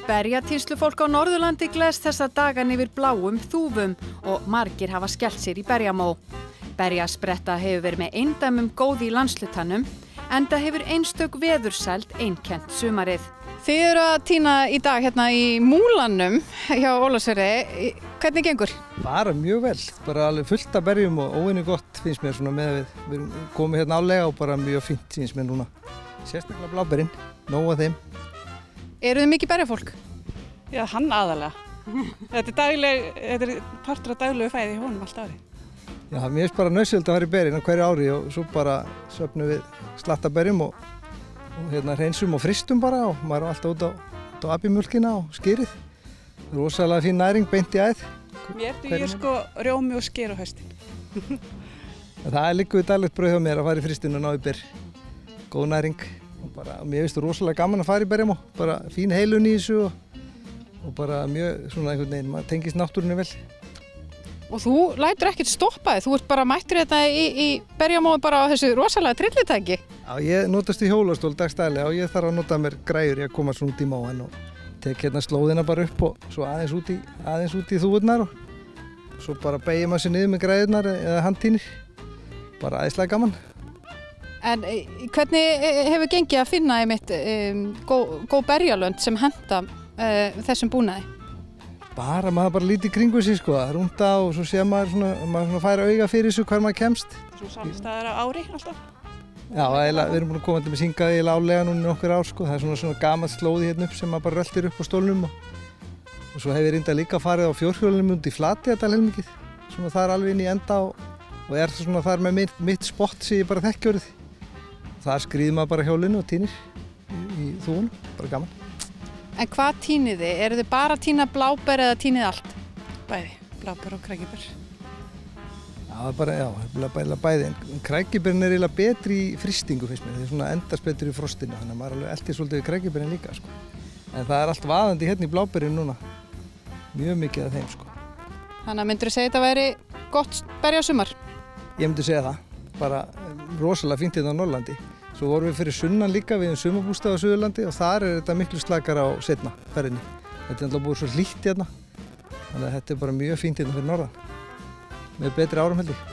Berjatíslufólk á Norðurlandi gleðst þessa dagana yfir bláum þúfum og margir hafa skellt sér í berjamó. Berjaspretta hefur verið með eindæmum góð í landshlutanum, enda hefur einstök veðursæld einkennt sumarið. Þið eru að tína í dag hérna í Múlanum hjá Ólafsfirði. Hvernig gengur? Bara mjög vel, bara alveg fullt af berjum og óvenju gott finnst mér svona með við. Við erum komið hérna álega og bara mjög fínt finnst mér núna. Sérstaklega bláberinn, nóg af þeim. Eru þið mikið berjafólk? Já, hann aðalega. Þetta er partur af daglegu fæði í honum allt árið. Já, mér finnst bara nauðsynlegt að fara í berjinn á hverju ári og svo bara söfnum við slatta berjum og hérna hreinsum og fristum bara og maður er alltaf út á abimjólkina og skýrið. Rosalega fín næring beint í æð. Mér dugir sko rjómi og skyr á haustin. Það er líka við daglegt brauð hjá mér að fara í fristinu og ná í ber. Góð næring. Mér finnst það rosalega gaman að fara í berjamó, bara fín heilun í þessu og bara mjög svona einhvern veginn, maður tengist náttúrunni vel. Og þú lætur ekkert stoppa þig, þú ert bara mættur þetta í berjamó bara á þessu rosalega trillitæki. Já, ég notast í hjólastól dagstæðilega og ég þarf að nota mér græjur í að koma svona út í móan og tek hérna slóðina bara upp og svo aðeins út í þúfurnar og svo bara beygir maður sér niður með græjurnar eða handtínir. Bara æðislega gaman. En hvernig hefur gengið að finna einmitt góð berjalönd sem henta þessum búnaði? Maður lítið í kringu sig sko, rúnda og svo sé maður svona fær auga fyrir þessu hvar maður kemst. Svo samstæðar á ári alltaf? Já, við erum búin að koma til með syngað í álega núna í nokkur ár sko, það er svona gamalt slóði hérna upp sem maður bara röltir upp á stólnum og svo hef ég reyndað líka farið á fjórhjólunum út í Flateyjardal heilmikið, svona þar alveg inn í enda og er svona þar með mitt spott sem ég bara þekki orðið. Þar skrýðir maður bara hjólinu og tínir í þúfunum, bara gaman. En hvað tínið þið? Eru þið bara að tína bláber eða tínið allt? Bæði, bláber og krækiber. Já, bæði. En krækiberin er eiginlega betri í frystingu finnst mér. Það er svona endast betri í frostinu, þannig að maður alveg eltir svolítið við krækiberin líka sko. En það er allt vaðandi hérna í bláberin núna. Mjög mikið af þeim sko. Þannig að myndirðu segja þetta væri gott berjasumar? Ég myndi segja það. Bara rosalega fínt hérna á Norrlandi. Svo vorum við fyrir sunnan líka, við höfum sumarbústað á Suðurlandi og þar er þetta miklu slakara á seinna ferðinni. Þetta er alltaf búið svo hlýtt hérna, þannig að þetta er bara mjög fínt hérna fyrir norðan. Með betri árum held ég.